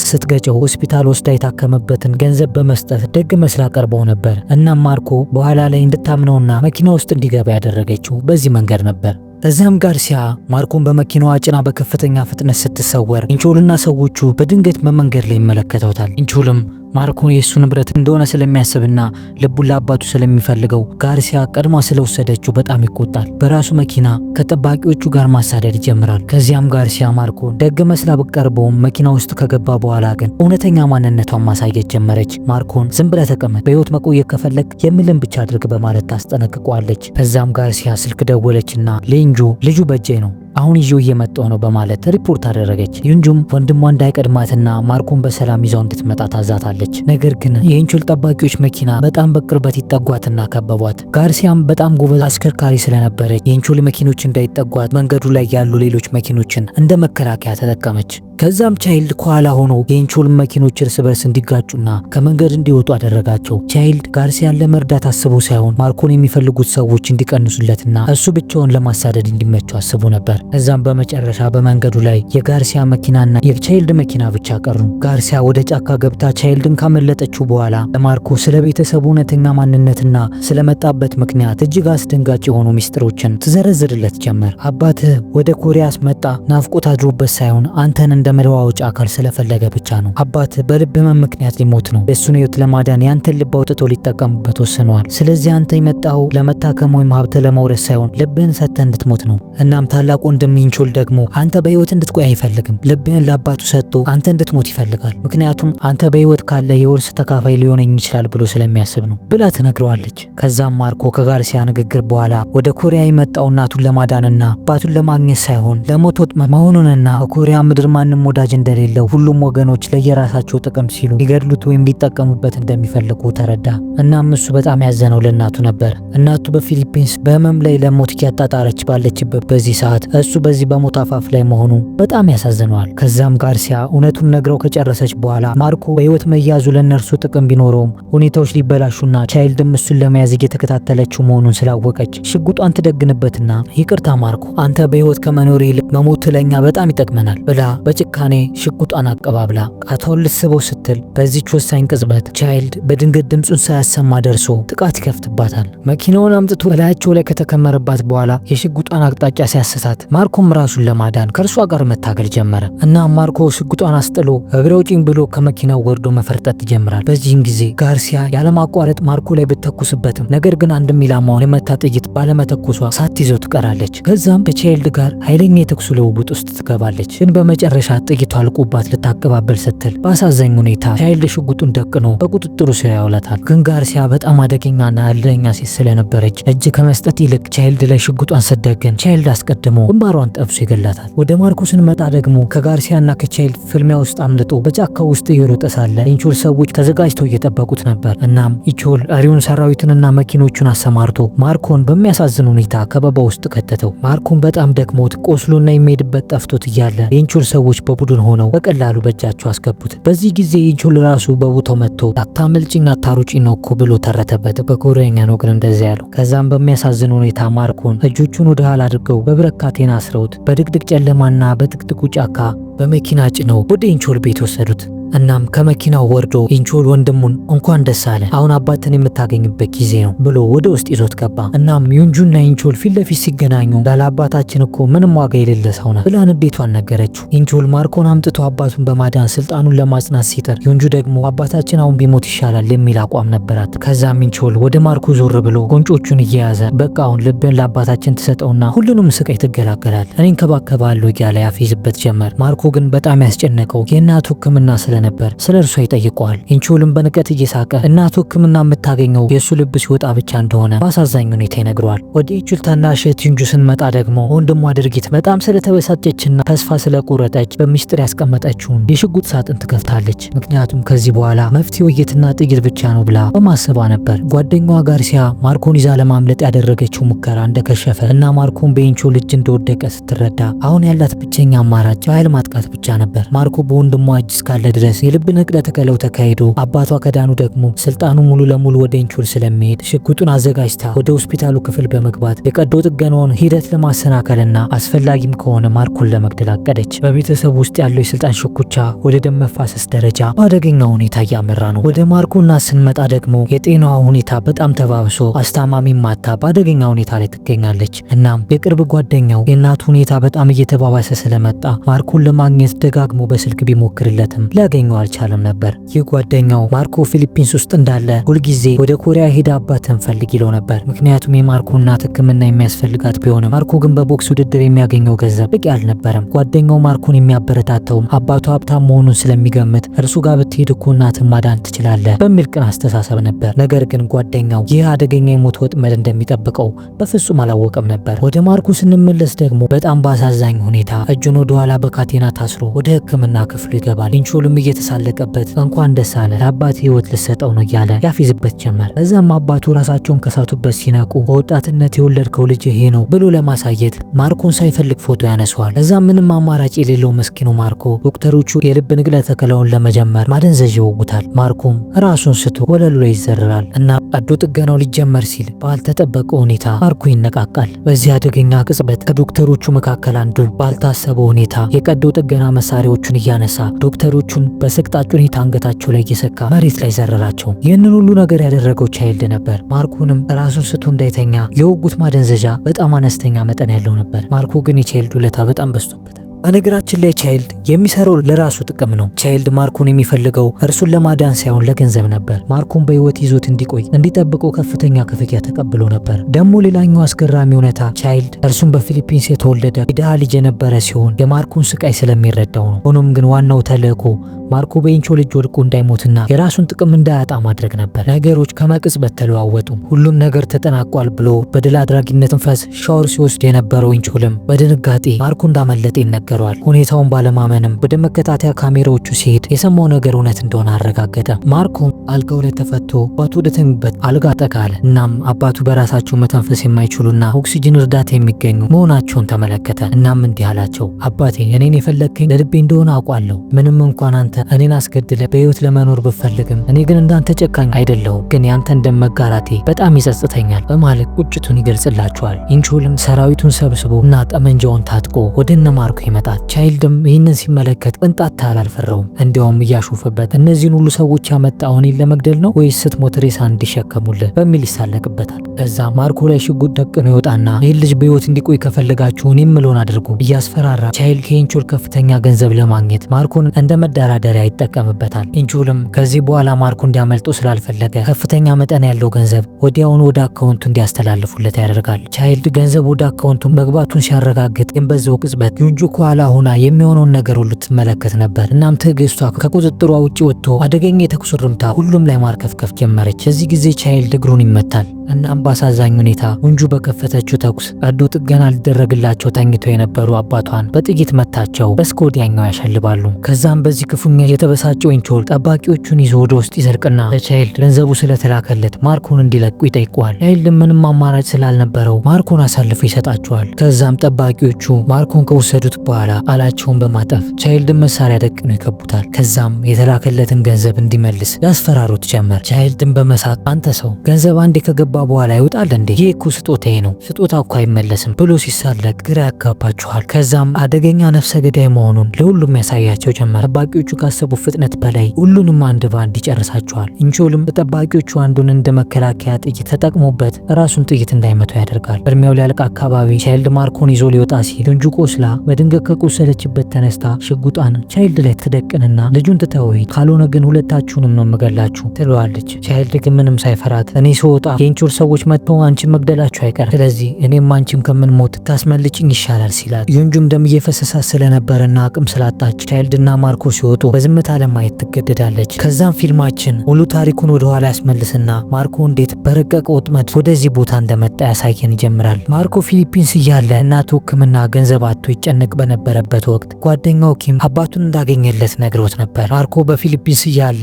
ስትገጨው ሆስፒታል ወስዳ የታከመበትን ገንዘብ በመስጠት ደግ መስላ ቀርበው ነበር። እናም ማርኮ በኋላ ላይ እንድታምነውና መኪና ውስጥ እንዲገባ ያደረገችው በዚህ መንገድ ነበር። ከዚያም ጋርሲያ ማርኮን በመኪናዋ ጭና በከፍተኛ ፍጥነት ስትሰወር ኢንቾልና ሰዎቹ በድንገት በመንገድ ላይ ይመለከተውታል። ኢንቾልም ማርኮን የሱ ንብረት እንደሆነ ስለሚያስብና ልቡን ለአባቱ ስለሚፈልገው ጋርሲያ ቀድማ ስለወሰደችው በጣም ይቆጣል። በራሱ መኪና ከጠባቂዎቹ ጋር ማሳደድ ይጀምራል። ከዚያም ጋርሲያ ማርኮን ደግ መስላ ብትቀርበውም መኪና ውስጥ ከገባ በኋላ ግን እውነተኛ ማንነቷን ማሳየት ጀመረች። ማርኮን ዝም ብለህ ተቀመጥ፣ በህይወት መቆየት ከፈለግ የምልን ብቻ አድርግ በማለት ታስጠነቅቀዋለች። ከዛም ጋርሲያ ስልክ ደወለችና ሌንጆ ልጁ በጄ ነው አሁን ይዤው እየመጣሁ ነው በማለት ሪፖርት አደረገች። ዩንጁም ወንድሟ እንዳይቀድማትና ማርኮን በሰላም ይዘው እንድትመጣ ታዛታለች። ነገር ግን የኢንቾል ጠባቂዎች መኪና በጣም በቅርበት ይጠጓትና ከበቧት። ጋርሲያም በጣም ጎበዝ አሽከርካሪ ስለነበረች የኢንቾል መኪኖች እንዳይጠጓት መንገዱ ላይ ያሉ ሌሎች መኪኖችን እንደ መከላከያ ተጠቀመች። ከዛም ቻይልድ ከኋላ ሆኖ የኢንቾል መኪኖች እርስ በርስ እንዲጋጩና ከመንገድ እንዲወጡ አደረጋቸው። ቻይልድ ጋርሲያን ለመርዳት አስቦ ሳይሆን ማርኮን የሚፈልጉት ሰዎች እንዲቀንሱለትና እሱ ብቻውን ለማሳደድ እንዲመቸው አስቦ ነበር። እዛም በመጨረሻ በመንገዱ ላይ የጋርሲያ መኪናና የቻይልድ መኪና ብቻ ቀሩ። ጋርሲያ ወደ ጫካ ገብታ ቻይልድን ካመለጠችው በኋላ ለማርኮ ስለ ቤተሰቡ እውነተኛ ማንነትና ስለመጣበት ምክንያት እጅግ አስደንጋጭ የሆኑ ሚስጥሮችን ትዘረዝርለት ጀመር። አባትህ ወደ ኮሪያ መጣ ናፍቆት አድሮበት ሳይሆን አንተን እንደ መለዋወጫ አካል ስለፈለገ ብቻ ነው። አባትህ በልብ ህመም ምክንያት ሊሞት ነው። የሱን ህይወት ለማዳን ያንተን ልብ አውጥቶ ሊጠቀሙበት ወስነዋል። ስለዚህ አንተ የመጣው ለመታከም ወይም ሀብት ለመውረስ ሳይሆን ልብህን ሰጥተህ እንድትሞት ነው። እናም ታላቁ ወንድም ኢንቾል ደግሞ አንተ በህይወት እንድትቆይ አይፈልግም። ልብህን ለአባቱ ሰጥቶ አንተ እንድትሞት ይፈልጋል። ምክንያቱም አንተ በህይወት ካለ የውርስ ተካፋይ ሊሆነኝ ይችላል ብሎ ስለሚያስብ ነው ብላ ትነግረዋለች። ከዛም ማርኮ ከጋርሲያ ንግግር በኋላ ወደ ኮሪያ የመጣው እናቱን ለማዳንና አባቱን ለማግኘት ሳይሆን ለሞት ወጥመድ መሆኑንና በኮሪያ ምድር ማንም ወዳጅ እንደሌለው ሁሉም ወገኖች ለየራሳቸው ጥቅም ሲሉ ሊገድሉት ወይም ሊጠቀሙበት እንደሚፈልጉ ተረዳ። እናም እሱ በጣም ያዘነው ለእናቱ ነበር። እናቱ በፊሊፒንስ በህመም ላይ ለሞት እያጣጣረች ባለችበት በዚህ ሰዓት እሱ በዚህ በሞት አፋፍ ላይ መሆኑ በጣም ያሳዝነዋል። ከዛም ጋርሲያ እውነቱን ነግረው ከጨረሰች በኋላ ማርኮ በህይወት መያዙ ለእነርሱ ጥቅም ቢኖረውም ሁኔታዎች ሊበላሹና ቻይልድም እሱን ለመያዝ እየተከታተለችው መሆኑን ስላወቀች ሽጉጧን ትደግንበትና ይቅርታ ማርኮ፣ አንተ በህይወት ከመኖር ይልቅ መሞት ለኛ በጣም ይጠቅመናል ብላ በጭካኔ ሽጉጧን አቀባብላ ቃታውን ልትስበው ስትል በዚች ወሳኝ ቅጽበት ቻይልድ በድንገት ድምፁን ሳያሰማ ደርሶ ጥቃት ይከፍትባታል። መኪናውን አምጥቶ በላያቸው ላይ ከተከመረባት በኋላ የሽጉጧን አቅጣጫ ሲያስታት ማርኮም ራሱን ለማዳን ከእርሷ ጋር መታገል ጀመረ እና ማርኮ ሽጉጧን አስጥሎ እግሬ አውጪኝ ብሎ ከመኪናው ወርዶ መፈርጠጥ ይጀምራል። በዚህም ጊዜ ጋርሲያ ያለማቋረጥ ማርኮ ላይ ብትተኩስበትም ነገር ግን አንድም ኢላማውን የመታ ጥይት ባለመተኮሷ ሳትይዘው ትቀራለች። ከዛም ከቻይልድ ጋር ኃይለኛ የተኩስ ልውውጥ ውስጥ ትገባለች። ግን በመጨረሻ ጥይቷ አልቆባት ልታቀባበል ስትል በአሳዛኝ ሁኔታ ቻይልድ ሽጉጡን ደቅኖ በቁጥጥሩ ስር ያውላታል። ግን ጋርሲያ በጣም አደገኛና እልህኛ ሴት ስለነበረች እጅ ከመስጠት ይልቅ ቻይልድ ላይ ሽጉጧን ስትደግን ቻይልድ አስቀድሞ ግንባሯን ጠብሶ ይገላታል። ወደ ማርኮ ስንመጣ ደግሞ ከጋርሲያና ከቻይልድ ፍልሚያ ውስጥ አምልጦ በጫካው ውስጥ እየሮጠ ሳለ ኢንቾል ሰዎች ተዘጋጅተው እየጠበቁት ነበር። እናም ኢንቾል ቀሪውን ሰራዊትንና መኪኖቹን አሰማርቶ ማርኮን በሚያሳዝን ሁኔታ ከበባ ውስጥ ከተተው። ማርኮን በጣም ደክሞት ቆስሎና የሚሄድበት ጠፍቶት እያለ የኢንቾል ሰዎች በቡድን ሆነው በቀላሉ በእጃቸው አስገቡት። በዚህ ጊዜ ኢንቾል ራሱ በቦታው መጥቶ አታመልጭኝ አታሩጪ ነው እኮ ብሎ ተረተበት። በኮሪያኛ ነው ግን እንደዚያ ያለው። ከዛም በሚያሳዝን ሁኔታ ማርኮን እጆቹን ወደ ኋላ አድርገው በብረት ካቴና አስረውት በድቅድቅ ጨለማና በጥቅጥቁ ጫካ በመኪና ጭነው ወደ ኢንቾል ቤት ወሰዱት። እናም ከመኪናው ወርዶ ኢንቾል ወንድሙን እንኳን ደስ አለ አሁን አባትን የምታገኝበት ጊዜ ነው ብሎ ወደ ውስጥ ይዞት ገባ። እናም ዩንጁና ኢንቾል ፊት ለፊት ሲገናኙ ላላባታችን እኮ ምንም ዋጋ የሌለ ሰው ነው ብላ ንዴቷን ነገረችው። ኢንቾል ማርኮን አምጥቶ አባቱን በማዳን ስልጣኑን ለማጽናት ሲጥር ዩንጁ ደግሞ አባታችን አሁን ቢሞት ይሻላል የሚል አቋም ነበራት። ከዛም ኢንቾል ወደ ማርኮ ዞር ብሎ ጉንጮቹን እየያዘ በቃ አሁን ልብን ለአባታችን ትሰጠውና ሁሉንም ስቃይ ትገላገላል እኔ እንከባከባለሁ እያለ ያፌዝበት ጀመር። ማርኮ ግን በጣም ያስጨነቀው የእናቱ ሕክምና ነበር ስለ እርሷ ይጠይቀዋል። ኢንቾልም በንቀት እየሳቀ እናቱ ሕክምና የምታገኘው የእሱ ልብ ሲወጣ ብቻ እንደሆነ በአሳዛኝ ሁኔታ ይነግረዋል። ወደ ኢንቾል ታናሽ እህት ዩንጁ ስንመጣ ደግሞ ወንድሟ ድርጊት በጣም ስለተበሳጨችና ተስፋ ስለቆረጠች በሚስጥር ያስቀመጠችውን የሽጉጥ ሳጥን ትከፍታለች። ምክንያቱም ከዚህ በኋላ መፍትሄው የትና ጥይት ብቻ ነው ብላ በማሰባ ነበር። ጓደኛዋ ጋርሲያ ማርኮን ይዛ ለማምለጥ ያደረገችው ሙከራ እንደከሸፈ እና ማርኮን በኢንቾል እጅ እንደወደቀ ስትረዳ አሁን ያላት ብቸኛ አማራጭ ኃይል ማጥቃት ብቻ ነበር። ማርኮ በወንድሟ እጅ እስካለ ድረስ የልብ ንቅለ ተከለው ተካሂዶ አባቷ ከዳኑ ደግሞ ስልጣኑ ሙሉ ለሙሉ ወደ ኢንቾል ስለሚሄድ ሽጉጡን አዘጋጅታ ወደ ሆስፒታሉ ክፍል በመግባት የቀዶ ጥገናውን ሂደት ለማሰናከልና አስፈላጊም ከሆነ ማርኮን ለመግደል አቀደች። በቤተሰብ ውስጥ ያለው የስልጣን ሽኩቻ ወደ ደም መፋሰስ ደረጃ በአደገኛ ሁኔታ እያመራ ነው። ወደ ማርኮና ስንመጣ ደግሞ የጤናዋ ሁኔታ በጣም ተባብሶ አስታማሚ ማታ በአደገኛ ሁኔታ ላይ ትገኛለች። እናም የቅርብ ጓደኛው የእናቱ ሁኔታ በጣም እየተባባሰ ስለመጣ ማርኮን ለማግኘት ደጋግሞ በስልክ ቢሞክርለትም ሊያገኘው አልቻለም ነበር። ይህ ጓደኛው ማርኮ ፊሊፒንስ ውስጥ እንዳለ ሁልጊዜ ወደ ኮሪያ ሄደ አባትን ፈልግ ይለው ነበር። ምክንያቱም የማርኮ እናት ሕክምና የሚያስፈልጋት ቢሆንም ማርኮ ግን በቦክስ ውድድር የሚያገኘው ገንዘብ በቂ አልነበረም። ጓደኛው ማርኮን የሚያበረታተውም አባቱ ሀብታም መሆኑን ስለሚገምት እርሱ ጋር ብትሄድ እኮ እናትን ማዳን ትችላለህ በሚል ቅን አስተሳሰብ ነበር። ነገር ግን ጓደኛው ይህ አደገኛ የሞት ወጥመድ እንደሚጠብቀው በፍጹም አላወቀም ነበር። ወደ ማርኮ ስንመለስ ደግሞ በጣም ባሳዛኝ ሁኔታ እጁን ወደ ኋላ በካቴና ታስሮ ወደ ሕክምና ክፍሉ ይገባል። ኢንቾልም እየተሳለቀበት እንኳን ደስ አለ ለአባት ህይወት ልሰጠው ነው እያለ ያፊዝበት ጀመር። በዛም አባቱ ራሳቸውን ከሳቱበት ሲነቁ በወጣትነት የወለድከው ልጅ ይሄ ነው ብሎ ለማሳየት ማርኮን ሳይፈልግ ፎቶ ያነሷል። እዛም ምንም አማራጭ የሌለው መስኪኑ ማርኮ ዶክተሮቹ የልብ ንቅለ ተከላውን ለመጀመር ማደንዘዥ ይወጉታል። ማርኮም ራሱን ስቶ ወለሉ ላይ ይዘረራል እና ቀዶ ጥገናው ሊጀመር ሲል ባልተጠበቀ ሁኔታ ማርኮ ይነቃቃል። በዚህ አደገኛ ቅጽበት ከዶክተሮቹ መካከል አንዱ ባልታሰበው ሁኔታ የቀዶ ጥገና መሳሪያዎቹን እያነሳ ዶክተሮቹን በስቅጣጭ ሁኔታ አንገታቸው ላይ እየሰካ መሬት ላይ ዘረራቸው። ይህንን ሁሉ ነገር ያደረገው ቻይልድ ነበር። ማርኮንም ራሱን ስቶ እንዳይተኛ የወጉት ማደንዘዣ በጣም አነስተኛ መጠን ያለው ነበር። ማርኮ ግን የቻይልድ ውለታ በጣም በዝቶበታል። በነገራችን ላይ ቻይልድ የሚሰራው ለራሱ ጥቅም ነው። ቻይልድ ማርኮን የሚፈልገው እርሱን ለማዳን ሳይሆን ለገንዘብ ነበር። ማርኮን በህይወት ይዞት እንዲቆይ እንዲጠብቀው ከፍተኛ ክፍያ ተቀብሎ ነበር። ደግሞ ሌላኛው አስገራሚ እውነታ ቻይልድ እርሱን በፊሊፒንስ የተወለደ የድሃ ልጅ የነበረ ሲሆን የማርኮን ስቃይ ስለሚረዳው ነው። ሆኖም ግን ዋናው ተልእኮ ማርኮ በኢንቾል እጅ ወድቆ እንዳይሞትና የራሱን ጥቅም እንዳያጣ ማድረግ ነበር። ነገሮች ከመቅጽበት ተለዋወጡ። ሁሉም ነገር ተጠናቋል ብሎ በድል አድራጊነት መንፈስ ሻወር ሲወስድ የነበረው ኢንቾልም በድንጋጤ ማርኮ እንዳመለጠ ይነገረዋል። ሁኔታውን ባለማመንም ወደ መከታተያ ካሜራዎቹ ሲሄድ የሰማው ነገር እውነት እንደሆነ አረጋገጠ። ማርኮም አልጋው ላይ ተፈቶ አባቱ ወደ ተኙበት አልጋ ጠቃለ። እናም አባቱ በራሳቸው መተንፈስ የማይችሉና ኦክሲጅን እርዳታ የሚገኙ መሆናቸውን ተመለከተ። እናም እንዲህ አላቸው፣ አባቴ እኔን የፈለግከኝ ለልቤ እንደሆነ አውቃለሁ። ምንም እንኳን አንተ እኔን አስገድለ በህይወት ለመኖር ብፈልግም እኔ ግን እንዳንተ ጨካኝ አይደለሁም። ግን ያንተ እንደመጋራቴ በጣም ይጸጽተኛል በማለት ቁጭቱን ይገልጽላቸዋል። ኢንቾልም ሰራዊቱን ሰብስቦ እና ጠመንጃውን ታጥቆ ወደ እነ ማርኮ ይመጣል። ቻይልድም ይህንን ሲመለከት ቅንጣት ታህል አልፈራውም። እንዲያውም እያሾፈበት እነዚህን ሁሉ ሰዎች ያመጣው እኔን ለመግደል ነው ወይስ ስትሞት ሬሳ እንዲሸከሙልህ በሚል ይሳለቅበታል። ከዛ ማርኮ ላይ ሽጉጥ ደቅኖ ይወጣና ይህን ልጅ በህይወት እንዲቆይ ከፈለጋችሁ እኔ የምለውን አድርጉ እያስፈራራ ቻይልድ ከኢንቾል ከፍተኛ ገንዘብ ለማግኘት ማርኮን እንደ መደራደሪያ ይጠቀምበታል። ኢንቾልም ከዚህ በኋላ ማርኮ እንዲያመልጦ ስላልፈለገ ከፍተኛ መጠን ያለው ገንዘብ ወዲያውኑ ወደ አካውንቱ እንዲያስተላልፉለት ያደርጋል። ቻይልድ ገንዘብ ወደ አካውንቱ መግባቱን ሲያረጋግጥ ግን በዛው ቅጽበት ዩንጁ ከኋላ ሆና የሚሆነውን ነገር ሁሉ ትመለከት ነበር። እናም ትዕግስቷ ከቁጥጥሯ ውጭ ወጥቶ አደገኛ የተኩስ ርምታ ሁሉም ላይ ማርከፍከፍ ጀመረች። በዚህ ጊዜ ቻይልድ እግሩን ይመታል። እናም በአሳዛኝ ሁኔታ ዩንጁ በከፈተችው ተኩስ ቀዶ ጥገና ሊደረግላቸው ተኝተው የነበሩ አባቷን በጥይት መታቸው። በስከ ወዲያኛው ያሸልባሉ። ከዛም በዚህ ክፉኛ የተበሳጨው ኢንቾል ጠባቂዎቹን ይዞ ወደ ውስጥ ይዘልቅና ለቻይልድ ገንዘቡ ስለተላከለት ማርኮን እንዲለቁ ይጠይቀዋል። ቻይልድ ምንም አማራጭ ስላልነበረው ማርኮን አሳልፎ ይሰጣቸዋል። ከዛም ጠባቂዎቹ ማርኮን ከወሰዱት በኋላ ቃላቸውን በማጠፍ ቻይልድን መሳሪያ ደቅነው ይከቡታል። ከዛም የተላከለትን ገንዘብ እንዲመልስ ያስፈራሩት ጀመር። ቻይልድን በመሳቅ አንተ ሰው ገንዘብ አንዴ ከገባ በኋላ ይወጣል እንዴ? ይህ እኮ ስጦታዬ ነው፣ ስጦታ እኮ አይመለስም ብሎ ሲሳለቅ ግራ ያጋባችኋል። ከዛም አደገኛ ነፍሰ ገዳይ መሆኑን ለሁሉም ያሳያቸው ጀመር። ጠባቂዎቹ ካሰቡ ፍጥነት በላይ ሁሉንም አንድ ባንድ ይጨርሳቸዋል። ኢንቾልም በጠባቂዎቹ አንዱን እንደ መከላከያ ጥይት ተጠቅሞበት ራሱን ጥይት እንዳይመታው ያደርጋል። እድሜው ሊያልቅ አካባቢ ቻይልድ ማርኮን ይዞ ሊወጣ ሲል ዩንጁ ቆስላ በድንገት ከቆሰለችበት ተነስታ ሽጉጣን ቻይልድ ላይ ትደቅንና ልጁን ትተወይ ካልሆነ ግን ሁለታችሁንም ነው የምገላችሁ ትለዋለች። ቻይልድ ግን ምንም ሳይፈራት እኔ ስወጣ የኢንቾል ሰዎች መጥተው አንቺን መግደላችሁ አይቀር፣ ስለዚህ እኔም አንቺም ከምንሞት ታስመልጭኝ ይሻላል ሲላል። ዩንጁም ደም እየፈሰሳ ስለነበረና አቅም ስላጣች ቻይልድና ማርኮ ሲወጡ በዝምታ ለማየት ትገደዳለች። ከዛም ፊልማችን ሙሉ ታሪኩን ወደ ኋላ ያስመልስና ማርኮ እንዴት በረቀቀ ወጥመድ ወደዚህ ቦታ እንደመጣ ያሳየን ይጀምራል። ማርኮ ፊሊፒንስ እያለ እናቱ ሕክምና ገንዘብ አጥቶ ይጨነቅ በነበረበት ወቅት ጓደኛው ኪም አባቱን እንዳገኘለት ነግሮት ነበር። ማርኮ በፊሊፒንስ እያለ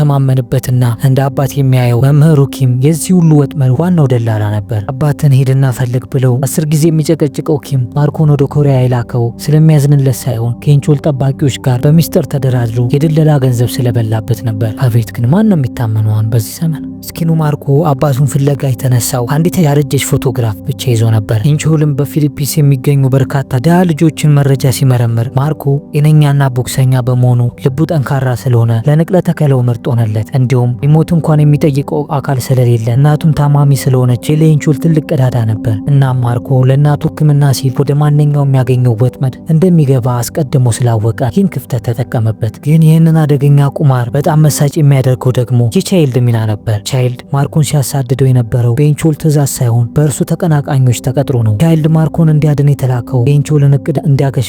የሚተማመንበትና እንደ አባት የሚያየው መምህሩ ኪም የዚህ ሁሉ ወጥመድ ዋናው ደላላ ነበር። አባትን ሄድና ፈልግ ብለው 10 ጊዜ የሚጨቀጭቀው ኪም ማርኮን ወደ ኮሪያ የላከው ስለሚያዝንለት ሳይሆን ከኢንቾል ጠባቂዎች ጋር በሚስጥር ተደራድሮ የድለላ ገንዘብ ስለበላበት ነበር። አቤት ግን ማን ነው የሚታመነውን በዚህ ዘመን? ምስኪኑ ማርኮ አባቱን ፍለጋ የተነሳው አንዲት ያረጀች ፎቶግራፍ ብቻ ይዞ ነበር። ኢንቾልም በፊሊፒንስ የሚገኙ በርካታ ድሃ ልጆችን መረጃ መረጃ ሲመረምር ማርኮ ጤነኛና ቦክሰኛ በመሆኑ ልቡ ጠንካራ ስለሆነ ለንቅለ ተከላው ምርጥ ሆነለት። እንዲሁም ሊሞት እንኳን የሚጠይቀው አካል ስለሌለ እናቱም ታማሚ ስለሆነች የሌንቹል ትልቅ ቀዳዳ ነበር። እናም ማርኮ ለእናቱ ሕክምና ሲል ወደ ማንኛውም የሚያገኘው ወጥመድ እንደሚገባ አስቀድሞ ስላወቀ ይህን ክፍተት ተጠቀመበት። ግን ይህንን አደገኛ ቁማር በጣም መሳጭ የሚያደርገው ደግሞ የቻይልድ ሚና ነበር። ቻይልድ ማርኮን ሲያሳድደው የነበረው በሌንቹል ትዕዛዝ ሳይሆን በእርሱ ተቀናቃኞች ተቀጥሮ ነው። ቻይልድ ማርኮን እንዲያድን የተላከው ሌንቹልን እቅድ እንዲያከሽፍና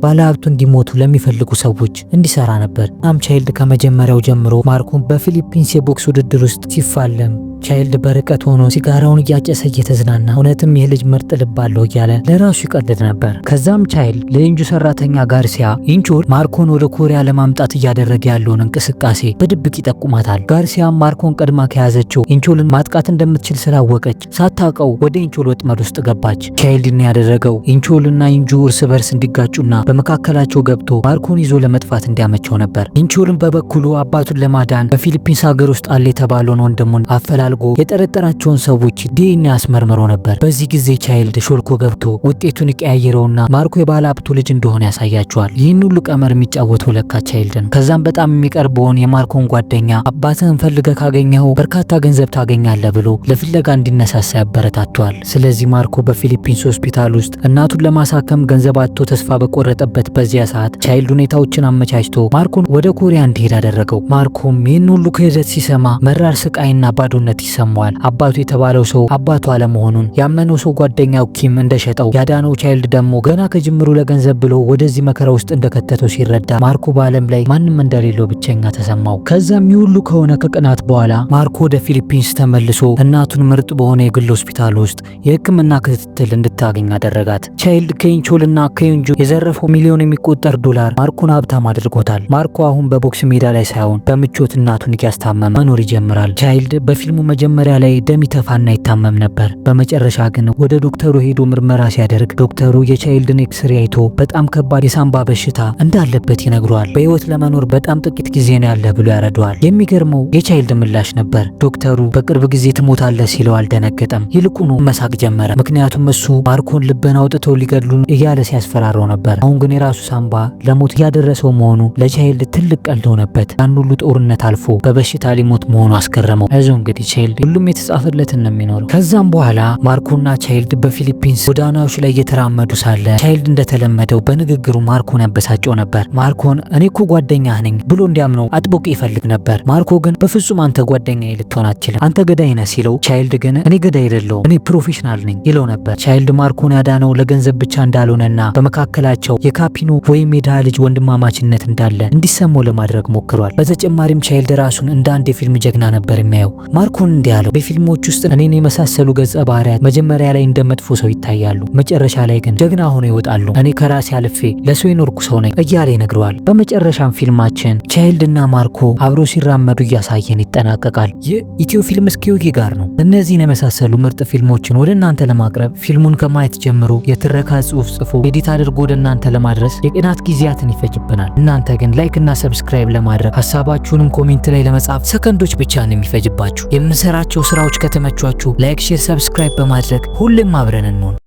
ባለሀብቱ እንዲሞቱ ለሚፈልጉ ሰዎች እንዲሰራ ነበር። እናም ቻይልድ ከመጀመሪያው ጀምሮ ማርኮን በፊሊፒንስ የቦክስ ውድድር ውስጥ ሲፋለም ቻይልድ በርቀት ሆኖ ሲጋራውን እያጨሰ እየተዝናና እውነትም ይህ ልጅ ምርጥ ልብ አለው እያለ ለራሱ ይቀልድ ነበር። ከዛም ቻይልድ ለኢንጁ ሰራተኛ ጋርሲያ ኢንቹር ማርኮን ወደ ኮሪያ ለማምጣት እያደረገ ያለውን እንቅስቃሴ በድብቅ ይጠቁማታል። ጋርሲያም ማርኮን ቀድማ ከያዘችው ኢንቹልን ማጥቃት እንደምትችል ስላወቀች ሳታውቀው ወደ ኢንቹል ወጥመድ ውስጥ ገባች። ቻይልድን ያደረገው ኢንቹልና ኢንጁ እርስ በርስ እንዲጋጩና በመካከላቸው ገብቶ ማርኮን ይዞ ለመጥፋት እንዲያመቸው ነበር። ኢንቹልን በበኩሉ አባቱን ለማዳን በፊሊፒንስ ሀገር ውስጥ አለ የተባለውን ወንድሙን አፈላልጎ የጠረጠራቸውን ሰዎች ዲኤንኤ አስመርምሮ ነበር። በዚህ ጊዜ ቻይልድ ሾልኮ ገብቶ ውጤቱን ይቀያየረውና ማርኮ የባለ ሀብቱ ልጅ እንደሆነ ያሳያቸዋል። ይህን ሁሉ ቀመር የሚጫወተው ለካ ቻይልድ ነው። ከዛም በጣም የሚቀርበውን የማርኮን ጓደኛ አባትህን ፈልገህ ካገኘኸው በርካታ ገንዘብ ታገኛለህ ብሎ ለፍለጋ እንዲነሳሳ ያበረታቷል። ስለዚህ ማርኮ በፊሊፒንስ ሆስፒታል ውስጥ እናቱን ለማሳከም ገንዘብ አጥቶ ተስፋ በቆረጠበት በዚያ ሰዓት ቻይልድ ሁኔታዎችን አመቻችቶ ማርኮን ወደ ኮሪያ እንዲሄድ አደረገው። ማርኮም ይህን ሁሉ ክህደት ሲሰማ መራር ስቃይና ባዶነት ይሰማዋል። አባቱ የተባለው ሰው አባቱ አለመሆኑን ያመነው ሰው ጓደኛው ኪም እንደሸጠው ያዳነው ቻይልድ ደግሞ ገና ከጅምሩ ለገንዘብ ብሎ ወደዚህ መከራ ውስጥ እንደከተተው ሲረዳ ማርኮ በዓለም ላይ ማንም እንደሌለው ብቸኛ ተሰማው። ከዛም ሁሉ ከሆነ ከቀናት በኋላ ማርኮ ወደ ፊሊፒንስ ተመልሶ እናቱን ምርጥ በሆነ የግል ሆስፒታል ውስጥ የሕክምና ክትትል እንድታገኝ አደረጋት። ቻይልድ ከኢንቹልና ከኢንጁ የዘረፈው ሚሊዮን የሚቆጠር ዶላር ማርኮን ሀብታም አድርጎታል። ማርኮ አሁን በቦክስ ሜዳ ላይ ሳይሆን በምቾት እናቱን እያስታመመ መኖር ይጀምራል። ቻይልድ በፊልሙ መጀመሪያ ላይ ደም ይተፋና ይታመም ነበር። በመጨረሻ ግን ወደ ዶክተሩ ሄዶ ምርመራ ሲያደርግ ዶክተሩ የቻይልድን ኤክስሬ አይቶ በጣም ከባድ የሳምባ በሽታ እንዳለበት ይነግረዋል። በህይወት ለመኖር በጣም ጥቂት ጊዜ ነው ያለ ብሎ ያረደዋል። የሚገርመው የቻይልድ ምላሽ ነበር። ዶክተሩ በቅርብ ጊዜ ትሞታለህ ሲለው አልደነገጠም። ይልቁኑ መሳቅ ጀመረ። ምክንያቱም እሱ ማርኮን ልብን አውጥተው ሊገድሉን እያለ ሲያስፈራረው ነበር። አሁን ግን የራሱ ሳምባ ለሞት እያደረሰው መሆኑ ለቻይልድ ትልቅ ቀልድ ሆነበት። ያን ሁሉ ጦርነት አልፎ በበሽታ ሊሞት መሆኑ አስገረመው። እንግዲህ ቻይልድ ሁሉም የተጻፈለትን ነው የሚኖረው። ከዛም በኋላ ማርኮና ቻይልድ በፊሊፒንስ ጎዳናዎች ላይ እየተራመዱ ሳለ ቻይልድ እንደተለመደው በንግግሩ ማርኮን ያበሳጨው ነበር። ማርኮን እኔ እኮ ጓደኛህ ነኝ ብሎ እንዲያምነው አጥብቆ ይፈልግ ነበር። ማርኮ ግን በፍጹም አንተ ጓደኛዬ ልትሆን አትችልም፣ አንተ ገዳይ ነህ ሲለው ቻይልድ ግን እኔ ገዳይ አይደለሁም እኔ ፕሮፌሽናል ነኝ ይለው ነበር። ቻይልድ ማርኮን ያዳነው ለገንዘብ ብቻ እንዳልሆነና በመካከላቸው የካፒኖ ወይም የድሃ ልጅ ወንድማማችነት እንዳለ እንዲሰማው ለማድረግ ሞክሯል። በተጨማሪም ቻይልድ ራሱን እንደ አንድ የፊልም ጀግና ነበር የሚያየው። ማርኮን እንዲህ አለው፣ በፊልሞች ውስጥ እኔን የመሳሰሉ ገጸ ባህሪያት መጀመሪያ ላይ እንደ መጥፎ ሰው ይታያሉ፣ መጨረሻ ላይ ግን ጀግና ሆነው ይወጣሉ። እኔ ከራሴ አልፌ ለሰው የኖርኩ ሰው ነኝ እያለ ይነግረዋል። በመጨረሻም ፊልማችን ቻይልድና ማርኮ አብሮ ሲራመዱ እያሳየን ይጠናቀቃል። ይህ ኢትዮ ፊልምስ ኪዩጊ ጋር ነው። እነዚህን የመሳሰሉ ምርጥ ፊልሞችን ወደ እናንተ ለማቅረብ ፊልሙን ከማየት ጀምሮ የትረካ ጽሑፍ ጽፎ ኤዲት አድርጎ ወደ እናንተ ለማድረስ የቅናት ጊዜያትን ይፈጅብናል። እናንተ ግን ላይክ እና ሰብስክራይብ ለማድረግ ሀሳባችሁንም ኮሜንት ላይ ለመጻፍ ሰከንዶች ብቻ ነው የሚፈጅባችሁ። የምንሰራቸው ስራዎች ከተመቿችሁ ላይክ፣ ሼር፣ ሰብስክራይብ በማድረግ ሁሌም አብረን እንሆን።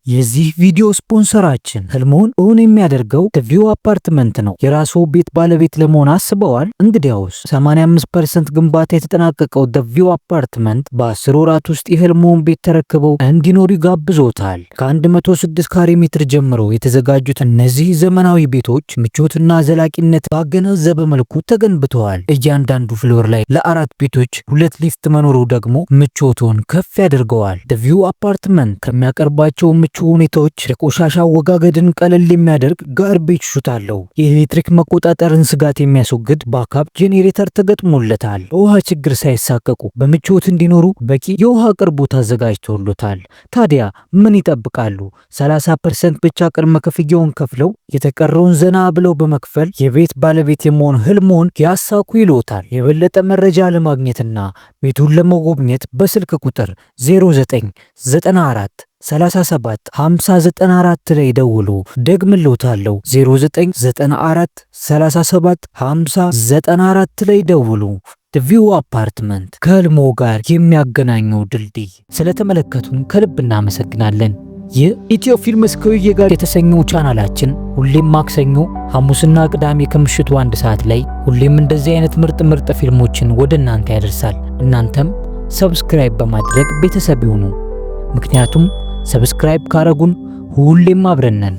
የዚህ ቪዲዮ ስፖንሰራችን ህልሞን እውን የሚያደርገው ቪው አፓርትመንት ነው። የራስዎ ቤት ባለቤት ለመሆን አስበዋል? እንግዲያውስ 85% ግንባታ የተጠናቀቀው ቪው አፓርትመንት በ10 ወራት ውስጥ የህልሞን ቤት ተረክበው እንዲኖሩ ይጋብዞታል። ከ106 ካሬ ሜትር ጀምሮ የተዘጋጁት እነዚህ ዘመናዊ ቤቶች ምቾትና ዘላቂነት ባገናዘበ መልኩ ተገንብተዋል። እያንዳንዱ ፍሎር ላይ ለ4 ቤቶች 2 ሊፍት መኖሩ ደግሞ ምቾቱን ከፍ ያደርገዋል። ቪው አፓርትመንት ከሚያቀርባቸው ሁኔታዎች የቆሻሻ አወጋገድን ቀለል የሚያደርግ ጋርቤጅ ሹት አለው። የኤሌክትሪክ መቆጣጠርን ስጋት የሚያስወግድ ባካፕ ጄኔሬተር ተገጥሞለታል። በውሃ ችግር ሳይሳቀቁ በምቾት እንዲኖሩ በቂ የውሃ አቅርቦት አዘጋጅቶሎታል። ታዲያ ምን ይጠብቃሉ? 30% ብቻ ቅድመ ክፍያውን ከፍለው የተቀረውን ዘና ብለው በመክፈል የቤት ባለቤት የመሆን ህልሞን ያሳኩ ይሎታል። የበለጠ መረጃ ለማግኘትና ቤቱን ለመጎብኘት በስልክ ቁጥር 0994 37 5094 ላይ ደውሉ። ደግምልዎታለሁ 0994 37 5094 ላይ ደውሉ። ቪው አፓርትመንት ከህልሞ ጋር የሚያገናኘው ድልድይ። ስለተመለከቱን ከልብ እናመሰግናለን። ይህ ኢትዮ ፊልምስ ከዩዬ ጋር የተሰኘው ቻናላችን ሁሌም ማክሰኞ፣ ሐሙስና ቅዳሜ ከምሽቱ 1 ሰዓት ላይ ሁሌም እንደዚህ አይነት ምርጥ ፊልሞችን ወደ እናንተ ያደርሳል። እናንተም ሰብስክራይብ በማድረግ ቤተሰብ ይሁኑ። ምክንያቱም ሰብስክራይብ ካረጉን ሁሌም አብረን ነን።